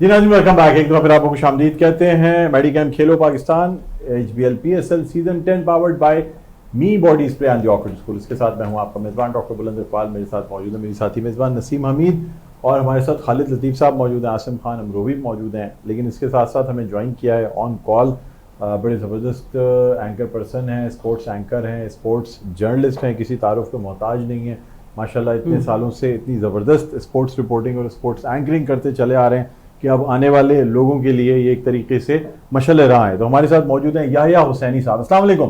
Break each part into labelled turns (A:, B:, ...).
A: जी नाज़रीन, welcome back. एक दफा फिर आपको खुशामदीद कहते हैं। मेडिकैम खेलो Pakistan HBL PSL season 10 powered by me body spray and the Oxford school. इसके साथ मैं हूं आपका मेज़बान डॉक्टर बुलंद इकबाल। मेरे साथ मौजूद है मेरी साथी मेज़बान नसीम हमीद और हमारे साथ खालिद लतीफ़ साहब मौजूद हैं, आसिम खान अमरोही मौजूद हैं। लेकिन इसके साथ साथ हमें ज्वाइन किया है ऑन कॉल बड़े ज़बरदस्त एंकर पर्सन हैं, स्पोर्ट्स एंकर हैं, स्पोर्ट्स जर्नलिस्ट हैं, किसी तारुफ के मोहताज नहीं है। माशाल्लाह इतने सालों से इतनी ज़बरदस्त स्पोर्ट्स रिपोर्टिंग और स्पोर्ट्स एंकरिंग करते चले आ रहे हैं कि अब आने वाले लोगों के लिए ये एक तरीके से मशल राह है। तो हमारे साथ मौजूद हैं याह्या हुसैनी साहब। अस्सलाम वालेकुम।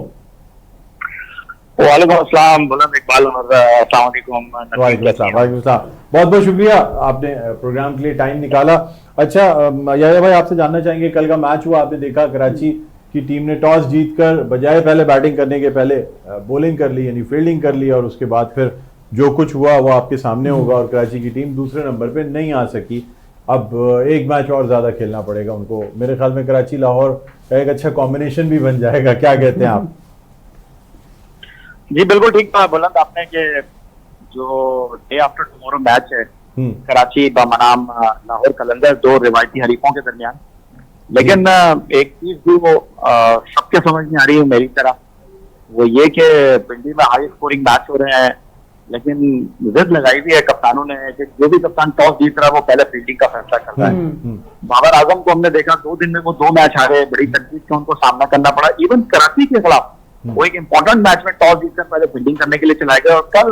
B: वालेकुम अस्सलाम बुलंद इकबाल और अस्सलाम वालेकुम।
A: वालेकुम अस्सलाम। बहुत बहुत शुक्रिया आपने प्रोग्राम के लिए टाइम निकाला। अच्छा याह्या भाई, आपसे जानना चाहेंगे, कल का मैच हुआ, आपने देखा कराची की टीम ने टॉस जीतकर बजाय पहले बैटिंग करने के पहले बॉलिंग कर ली, यानी फील्डिंग कर ली, और उसके बाद फिर जो कुछ हुआ वो आपके सामने होगा और कराची की टीम दूसरे नंबर पे नहीं आ सकी। अब एक मैच और ज्यादा खेलना पड़ेगा उनको। मेरे ख्याल में कराची लाहौर का एक अच्छा कॉम्बिनेशन भी बन जाएगा। क्या कहते हैं आप?
B: जी बिल्कुल ठीक कहा बुलंद आपने कि जो डे आफ्टर टुमारो मैच है कराची बमनाम लाहौर कलंदर, दो रिवायती हरीफों के दरमियान, लेकिन एक चीज भी वो सबके समझ में आ रही है मेरी तरह, वो ये कि पिंडी में हाई स्कोरिंग मैच हो रहे हैं, लेकिन जिद लगाई हुई है कप्तानों ने कि जो भी कप्तान टॉस जीत रहा है वो पहले फील्डिंग का फैसला कर रहा है। बाबर आजम को हमने देखा 2 दिन में वो 2 मैच हारे, बड़ी तकलीफ से उनको सामना करना पड़ा। इवन कराची के खिलाफ वो एक इंपॉर्टेंट मैच में टॉस जीतकर पहले फील्डिंग करने के लिए चलाए गए और कल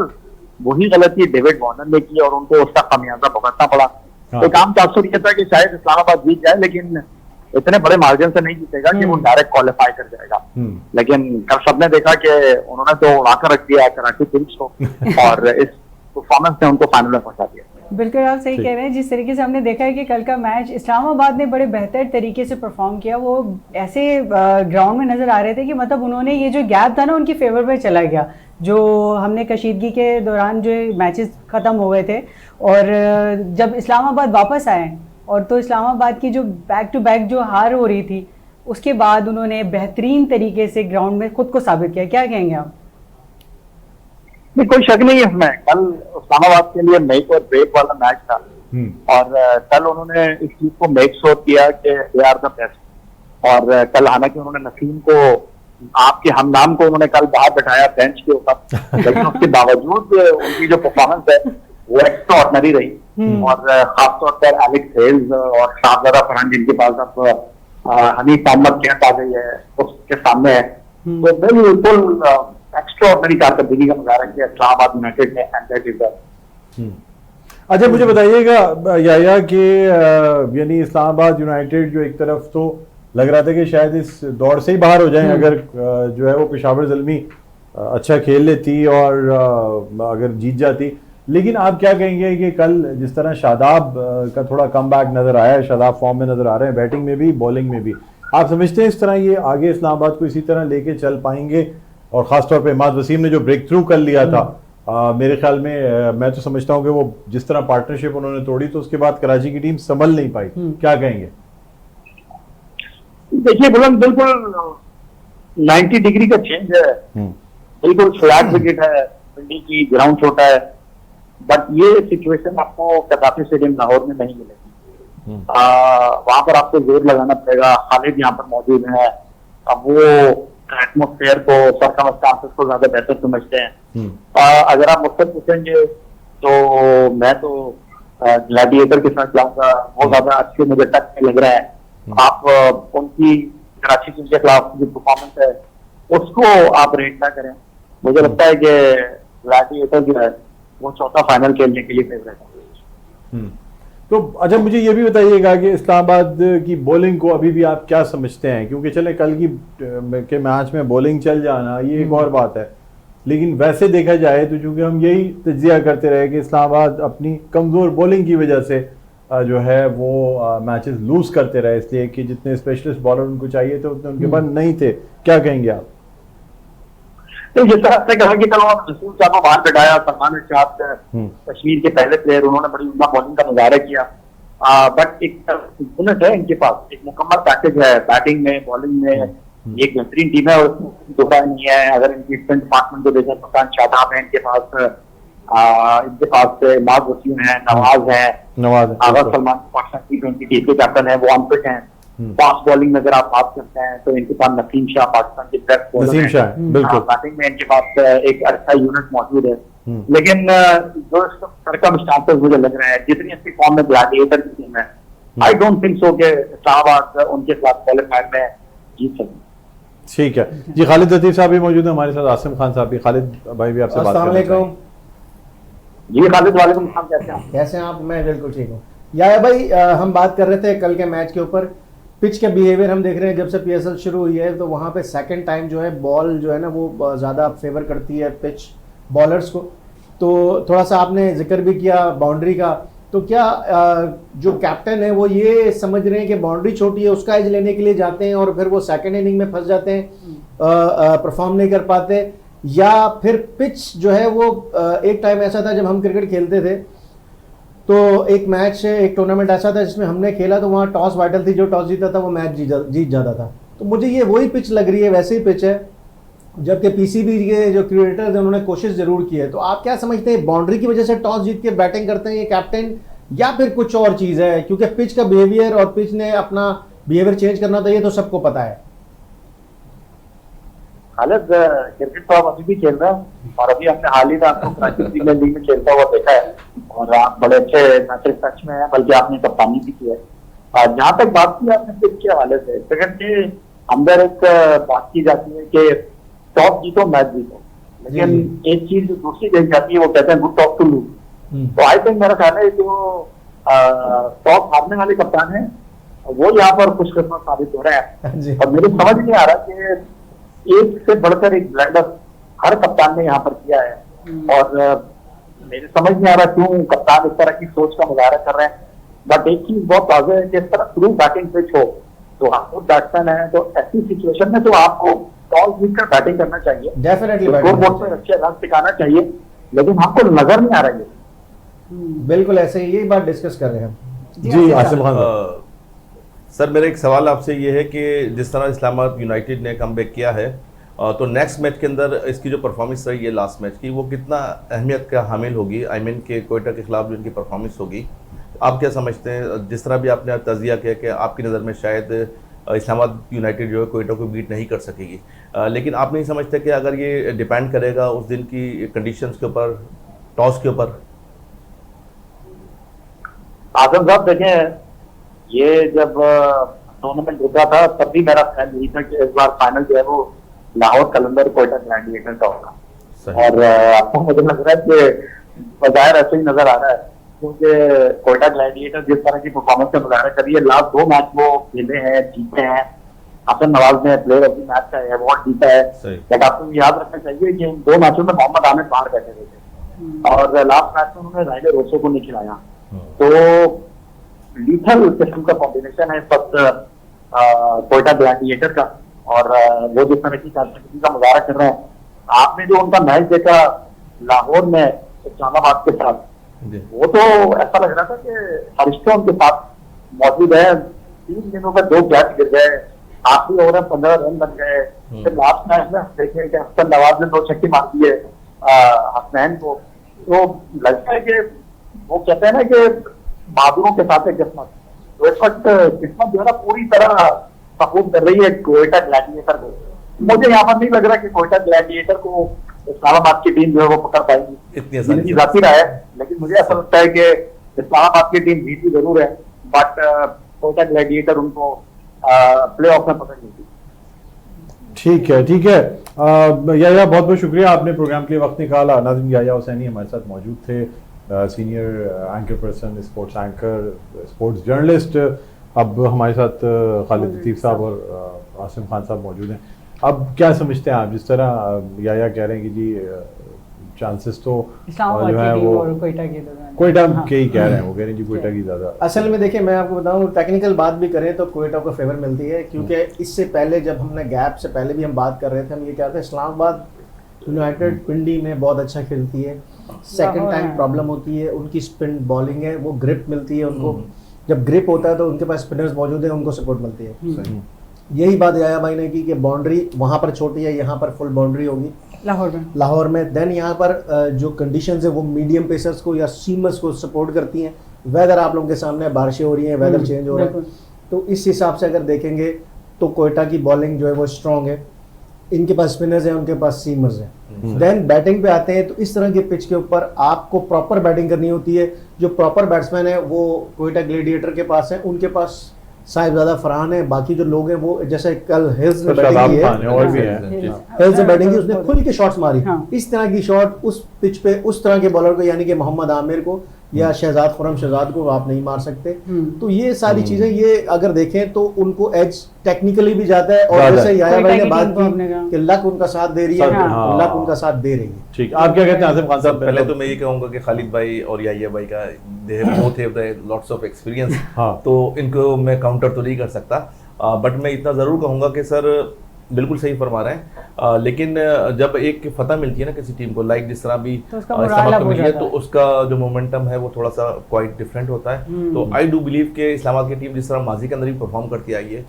B: वही गलती डेविड वार्नर ने की और उनको उसका खामियाजा भुगतना पड़ा। तो काम तासुर ये था कि शायद इस्लामाबाद जीत जाए, लेकिन इतने बड़े मार्जिन से नहीं जीतेगा कि वो डायरेक्ट क्वालिफाई कर जाएगा। लेकिन कल सबने देखा कि उन्होंने तो उड़ाकर रख दिया कराची किंग्स को और इस परफॉर्मेंस ने उनको फाइनल में पहुंचा दिया।
C: बिल्कुल आप सही कह रहे हैं। जिस तरीके से हमने देखा है कि कल का मैच इस्लामाबाद ने बड़े बेहतर तरीके से परफॉर्म किया, वो ऐसे ग्राउंड में नजर आ रहे थे कि मतलब उन्होंने ये जो गैप था ना उनकी फेवर में चला गया। जो हमने कशीदगी के दौरान जो मैचेस ख़त्म हो गए थे और जब इस्लामाबाद वापस आए और तो इस्लामाबाद की जो बैक टू बैक जो हार हो रही थी, उसके बाद उन्होंने बेहतरीन तरीके से ग्राउंड में खुद को साबित किया। क्या कहेंगे आप?
B: नहीं, कोई शक नहीं है इसमें। कल इस्लामाबाद के लिए मेक और ब्रेक वाला मैच था और कल उन्होंने इस चीज को मेक श्योर किया कि दे आर द बेस्ट। और कल हालांकि उन्होंने नसीम को, आपके हमनाम को उन्होंने कल बाहर बैठाया बेंच के ऊपर, लेकिन उसके बावजूद उनकी जो परफॉर्मेंस है वो एक्स्ट्रा ऑर्डिनरी रही। और खासतौर पर एलेक्स हेल्स और शाहजादा फरहान जिनके पास अब हनीफ मोहम्मद कैंप आ गई है उसके सामने है, तो बिल्कुल एक्स्ट्रा ऑर्डिनरी कारकर्दगी का मुजाहरा किया इस्लामाबाद यूनाइटेड ने एंड दैट इज दैट।
A: अच्छा मुझे बताइएगा याह्या कि यानी इस्लामाबाद यूनाइटेड जो एक तरफ तो लग रहा था कि शायद इस दौड़ से ही बाहर हो जाए अगर जो है वो पेशावर ज़ल्मी अच्छा खेल लेती और अगर जीत जाती, लेकिन आप क्या कहेंगे कि कल जिस तरह शादाब का थोड़ा कमबैक नजर आया है, शादाब फॉर्म में नजर आ रहे हैं, बैटिंग में भी बॉलिंग में भी, आप समझते हैं इस तरह ये आगे इस्लामाबाद को इसी तरह लेके चल पाएंगे? और खासतौर पे इमाद वसीम ने जो ब्रेक थ्रू कर लिया था, मेरे ख्याल में मैं तो समझता हूँ कि वो जिस तरह पार्टनरशिप उन्होंने तोड़ी तो उसके बाद कराची की टीम संभल नहीं पाई। क्या कहेंगे?
B: देखिए बुलंद, बिल्कुल 90 डिग्री का चेंज है, बिल्कुल फ्लैट विकेट है, पिंडी की ग्राउंड छोटा है, बट ये सिचुएशन आपको कदाफी स्टेडियम लाहौर में नहीं मिलेगी। वहां पर आपको जोर लगाना पड़ेगा। खालिद यहाँ पर मौजूद है, अब वो एटमोस्फेयर को, सर्कमस्टांसेस को ज्यादा बेहतर समझते हैं। अगर आप मुझसे पूछेंगे तो मैं तो ग्लैडिएटर के साथ जाऊंगा, वो ज्यादा अच्छे मुझे टच में लग रहा है। आप उनकी कराची किंग्स के खिलाफ जो परफॉर्मेंस है उसको आप रेट ना करें। मुझे लगता है कि ग्लैडिएटर जो है वो चौथा फाइनल खेलने के लिए फेवरेट है।
A: तो अच्छा मुझे ये भी बताइएगा कि इस्लामाबाद की बॉलिंग को अभी भी आप क्या समझते हैं? क्योंकि चले कल के मैच में बॉलिंग चल जाना ये एक और बात है, लेकिन वैसे देखा जाए तो चूंकि हम यही तज्जिया करते रहे कि इस्लामाबाद अपनी कमज़ोर बॉलिंग की वजह से जो है वो मैचेस लूज करते रहे, इसलिए कि जितने स्पेशलिस्ट बॉलर उनको चाहिए थे उतने उनके पास नहीं थे। क्या कहेंगे आप?
B: तो जिस तरह से कहा कि कल रसूल साहब को बाहर बैठाया, सलमान इरशाद कश्मीर के पहले प्लेयर, उन्होंने बड़ी उम्दा बॉलिंग का मुजाहरा किया, बट एक यूनिट है इनके पास, एक मुकम्मल पैकेज है बैटिंग में, बॉलिंग में, एक बेहतरीन टीम है और दोहरा नहीं है। अगर इनकी स्पिन डिपार्टमेंट को देखें तो शादाब है इनके पास, इमाद वसीम है, नवाज है,
A: नवाज
B: आगा सलमान पाकिस्तान T20 टीम के कैप्टन है, वो अनफिट हैं। फास्ट बॉलिंग में अगर आप बात करते हैं तो इनके पास नसीम शाह पाकिस्तान के बेस्ट बॉलर
A: नसीम शाह बिल्कुल,
B: बैटिंग में इनके पास एक अच्छा यूनिट मौजूद है। लेकिन जो सर्कमस्टांसेस मुझे लग रहा है, जितनी अच्छी फॉर्म में ग्लैडिएटर की टीम है, आई डोंट थिंक सो कि इस्लामाबाद उनके खिलाफ क्वालिफायर में जीत सके।
A: ठीक है जी। खालिद लतीफ साहब भी मौजूद है हमारे साथ, आसिम खान साहब भी। खालिद भाई भी आपसे बात करना
D: अस्सलाम
B: जी खालिद, वालेकुम सलाम, कैसे हैं?
D: कैसे हैं आप? मैं बिल्कुल ठीक हूँ। या भाई हम बात कर रहे थे कल के मैच के ऊपर, पिच का बिहेवियर हम देख रहे हैं जब से पीएसएल शुरू हुई है, तो वहाँ पे सेकंड टाइम जो है बॉल जो है ना वो ज़्यादा फेवर करती है पिच बॉलर्स को। तो थोड़ा सा आपने जिक्र भी किया बाउंड्री का, तो क्या जो कैप्टन है वो ये समझ रहे हैं कि बाउंड्री छोटी है उसका एज लेने के लिए जाते हैं और फिर वो सेकंड इनिंग में फंस जाते हैं, परफॉर्म नहीं कर पाते, या फिर पिच जो है वो एक टाइम ऐसा था जब हम क्रिकेट खेलते थे तो एक मैच, एक टूर्नामेंट ऐसा था जिसमें हमने खेला तो वहाँ टॉस वाइटल थी, जो टॉस जीता था वो मैच जीत जाता था। तो मुझे ये वही पिच लग रही है, वैसे ही पिच है, जबकि पीसीबी के जो क्रिएटर्स हैं उन्होंने कोशिश जरूर की है। तो आप क्या समझते हैं, बाउंड्री की वजह से टॉस जीत के बैटिंग करते हैं ये कैप्टन, या फिर कुछ और चीज़ है? क्योंकि पिच का बिहेवियर और पिच ने अपना बिहेवियर चेंज करना था, ये तो सबको पता है।
B: खालिद, क्रिकेट तो आप अभी भी खेल रहे हैं और अभी हमने हाल ही में आपको कराची प्रीमियर लीग में खेलता हुआ देखा है और आप बड़े अच्छे मैचेस टच में है, बल्कि आपने कप्तानी भी की है। जहाँ तक बात की आपने पिच के हवाले से, क्रिकेट के अंदर एक बात की जाती है कि टॉप जीतो मैच जीतो, लेकिन एक चीज जो दूसरी कही जाती है वो कहते हैं गुड टॉप टू लूज। तो आई थिंक मेरा ख्याल है जो टॉप हारने वाले कप्तान है वो यहाँ पर खुशकिस्मत साबित हो रहे हैं। और मेरे समझ नहीं आ रहा कि एक से बढ़कर एक ब्लंडर हर कप्तान ने यहाँ पर किया है और मेरे समझ नहीं आ रहा क्यों कप्तान इस तरह की सोच का मुजाहरा कर रहे हैं। बट एक चीज बहुत वाज़ेह है कि इस तरह थ्रू बैटिंग पिच हो तो आप खुद बैट्समैन है तो ऐसी सिचुएशन में तो आपको टॉस जीतकर बैटिंग करना चाहिए,
D: डेफिनेटली
B: स्कोर बोर्ड पर अच्छे रन टिकाना चाहिए, लेकिन आपको नजर नहीं आ रहा है।
D: बिल्कुल ऐसे ही, यही बात डिस्कस कर रहे हैं हम।
A: जी आसिम खान
E: सर, मेरा एक सवाल आपसे ये है कि जिस तरह इस्लामाबाद यूनाइटेड ने कमबैक किया है तो नेक्स्ट मैच के अंदर इसकी जो परफॉर्मेंस रही है लास्ट मैच की, वो कितना अहमियत का हामिल होगी? आई मीन के कोयटा के खिलाफ जो इनकी परफॉर्मेंस होगी, आप क्या समझते हैं? जिस तरह भी आपने तजिया किया कि आपकी नज़र में शायद इस्लामाबाद यूनाइटेड जो है कोयटा को बीट नहीं कर सकेगी, लेकिन आप नहीं समझते कि अगर ये डिपेंड करेगा उस दिन की कंडीशंस के ऊपर, टॉस के ऊपर?
B: आजम साहब देखें, ये जब टूर्नामेंट रुका था तब भी मेरा ख्याल यही था कि इस बार फाइनल जो है वो लाहौर कलंदर कोयटा ग्लैडिएटर का होगा। और आपको मुझे लग रहा है कि बाजार ऐसे ही नजर आ रहा है, क्योंकि कोयटा ग्लैडिएटर जिस तरह की परफॉर्मेंस का मुजाहरा कर रही है, लास्ट 2 मैच वो खेले हैं, जीते हैं। हसन नवाज ने प्लेयर ऑफ द मैच का अवार्ड जीता है। बट आपको याद रखना चाहिए कि इन 2 मैचों में मोहम्मद आमिर बाहर बैठे हुए थे और लास्ट मैच में उन्होंने राइले रोसो को नहीं खिलाया। तो लीथल किस्म का कॉम्बिनेशन है इस वक्त कोयटा ग्लैडिएटर का, और वो जिस तरह की कारकर्दगी का मुजाहरा कर रहे हैं। आपने जो उनका मैच देखा लाहौर में इस्लामाबाद के साथ, वो तो ऐसा लग रहा था कि फरिश्ते उनके साथ मौजूद है। 3 दिनों में 2 कैच गिर गए, आखिरी ओवर में 15 रन बन गए। फिर लास्ट मैच में देखे कि हसन नवाज ने 2 छक्के मार दिए हसनैन को। तो लगता है कि वो कहते हैं ना कि बहादुरों के साथ है किस्मत, तो इस वक्त किस्मत जो है ना पूरी तरह सपोर्ट कर रही है कोयटा ग्लैडिएटर को। मुझे यहाँ पर नहीं लग रहा कि कोयटा ग्लैडिएटर को इस्लामाबाद की टीम जो है वो पकड़ पाएगी, इतनी जाती रहा है। लेकिन मुझे ऐसा लगता है कि इस्लामाबाद की टीम जीती जरूर है, बट कोयटा ग्लैडिएटर उनको प्ले ऑफ में पकड़ लेगी।
A: ठीक है, ठीक है। याया, बहुत बहुत शुक्रिया, आपने प्रोग्राम के लिए वक्त निकाला। नाज़िम याया हुसैनी हमारे साथ मौजूद थे, senior anchor person, sports anchor, sports journalist. अब हमारे साथ खालिद लतीफ़ साहब और आसिम खान साहब मौजूद हैं। अब क्या समझते हैं आप, जिस तरह याया कह रहे हैं कि जी चांसेस तो जो है वो कोयटा के ही कह रहे हैं, वो कह रहे हैं जी कोयटा की ज़्यादा।
D: असल में देखिए, मैं आपको बताऊं, टेक्निकल बात भी करें तो कोयटा को फेवर मिलती है, क्योंकि इससे पहले जब हमने गैप से पहले भी हम बात कर रहे थे, हम ये कहते हैं इस्लामाबाद यूनाइटेड पिंडी में बहुत अच्छा खेलती है, सेकंड टाइम प्रॉब्लम होती है, उनकी स्पिन बॉलिंग है, वो ग्रिप मिलती है उनको। जब ग्रिप होता है तो उनके पास स्पिनर्स मौजूद है, उनको सपोर्ट मिलती है। यही बात याया भाई ने की कि बाउंड्री वहाँ पर छोटी है, यहाँ पर फुल बाउंड्री होगी लाहौर में। देन यहाँ पर जो कंडीशंस है वो मीडियम पेसर्स को या सीमर्स को सपोर्ट करती हैं, वेदर आप लोगों के सामने बारिशें हो रही हैं, वेदर चेंज हो रहा है,
C: बिल्कुल।
D: तो इस हिसाब से अगर देखेंगे तो कोयटा की बॉलिंग जो है वो स्ट्रांग है, इनके पास स्पिनर्स हैं, उनके पास सीमर्स हैं। देन बैटिंग पे आते हैं तो इस तरह के पिच के ऊपर आपको प्रॉपर बैटिंग करनी होती है। जो प्रॉपर बैट्समैन है वो कोयटा ग्लेडिएटर के पास है, उनके पास साहिबजादा फरहान है, बाकी जो लोग हैं वो जैसे कल हिल्स ने बैटिंग की है,
A: और भी है
D: हिल्स ने बैटिंग की, उसने खुल के शॉट्स मारी।
C: हाँ।
D: इस तरह की शॉट उस पिच पे उस तरह के बॉलर को यानी कि मोहम्मद आमिर को या शहजाद खुरम शहजाद को आप नहीं मार सकते। तो ये सारी चीजें ये अगर देखें तो उनको एज टेक्निकली भी जाता है, और
A: ज्यादा
D: जैसे
A: है।
D: याया भाई ने
C: कोयटा की
D: बात
C: टीम को अपने
D: की
C: का-
D: कि लक उनका साथ दे रही है,
A: हाँ।
D: लक उनका साथ दे रही है।
A: ठीक, आप क्या कहते हैं आसिफ खान साहब?
E: पहले तो मैं ये कहूंगा कि खालिद भाई और याहिया भाई का they both have the lots of experience,
A: हाँ।
E: तो इनको मैं काउंटर तो नहीं कर सकता, बट मैं इतना ज़रूर कहूंगा कि सर बिल्कुल सही फरमा रहे हैं, लेकिन जब एक फतह मिलती है ना किसी टीम को, लाइक जिस तरह भी
C: तो उसका
E: इस्लामाबाद
C: मोराल
E: को
C: हो
E: मिली है,
C: जाता
E: तो
C: है।
E: उसका जो मोमेंटम है वो थोड़ा सा क्वाइट डिफरेंट होता है। तो आई डू बिलीव कि इस्लामाबाद की टीम जिस तरह माजी के अंदर भी परफॉर्म करती आई है,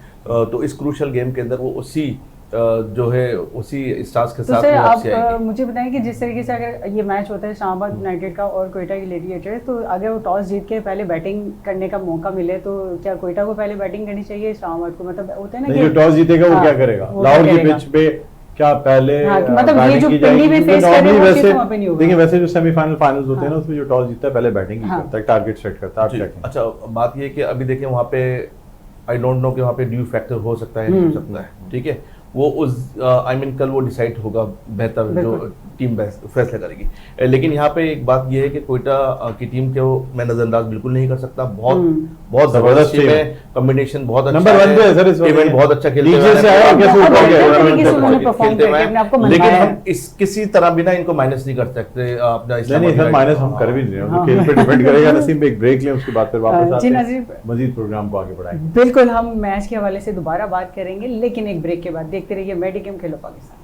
E: तो इस क्रूशल गेम के अंदर वो उसी जो है उसी स्टार्स के
C: तो
E: साथ
C: सर
E: वो
C: आप
E: वापसी आएगी।
C: मुझे बताएं कि जिस तरीके से अगर ये मैच होता है इस्लामाबाद यूनाइटेड का और कोयटा की ग्लेडिएटर्स, तो अगर वो टॉस जीत के पहले बैटिंग करने का मौका मिले तो क्या कोयटा को पहले बैटिंग करनी चाहिए इस्लामाबाद को? मतलब होता है ना
A: नहीं, जो टॉस जीतेगा वो
C: हाँ,
A: क्या करेगा?
C: वो
A: लाहौर
C: क्या
A: की
C: करेगा?
A: पिच पे क्या पहले
C: हाँ, कि मतलब ये
A: बैटिंग
C: जो
A: की
C: पिंडी
A: जाएगी?
C: में
A: क्योंकि
C: face कर रहे हैं,
A: normally
C: वो
A: वैसे
C: चीज़ वहाँ पे नहीं होगा।
A: देखिए, वैसे जो सेमीफाइनल फाइनल्स होते हैं ना
C: हाँ।
A: उसमें जो टॉस जीतता है पहले बैटिंग ही
C: हाँ।
A: करता है, टारगेट सेट करता है। आप
E: जी,
A: क्या कहेंगे?
E: अच्छा बात ये है कि अभी देखिए वहाँ पे आई डोंट नो कि वहाँ पे ड्यू फैक्टर हो सकता है नहीं हो सकता है, ठीक है, वो उस आई मीन कल वो डिसाइड होगा, बेहतर जो
C: बिल्कुल।
E: टीम फैसला करेगी। लेकिन यहाँ पे एक बात ये है कि कोयटा की टीम को मैं नजरअंदाज बिल्कुल नहीं कर सकता, बहुत बहुत
A: जबरदस्त
E: जबरदस्त टीम
A: टीम
E: है, कॉम्बिनेशन बहुत अच्छा
A: नंबर 1 पे है सर इस वक्त।
E: इवेंट बहुत अच्छा खेलते
A: लीग
E: हुए
A: से
E: आए
A: आया
E: हैं।
A: और कैसे
C: बहुत
A: ऊपर गए?
C: बेहतर
A: उन्होंने
C: तरीके से उन्होंने
A: खेलते
C: perform
E: खेलते हुए
C: करके अपने आप को
E: हैं। लेकिन
C: मनवाया
E: हम इस किसी तरह भी ना इनको माइनस नहीं कर सकते अपना
A: नहीं नहीं सर, माइनस हम कर भी नहीं रहे हैं। तो खेल पे डिपेंड करेगा। नसीम एक ब्रेक लें, उसके बाद फिर वापस
C: जी,
A: आते हैं,
C: नसीब।
A: मजीद प्रोग्राम को आगे बढ़ाएंगे।
C: बिल्कुल हम मैच के हवाले से दोबारा बात करेंगे, लेकिन एक ब्रेक के बाद देखते रहिए मेडिकेम खेलो पाकिस्तान।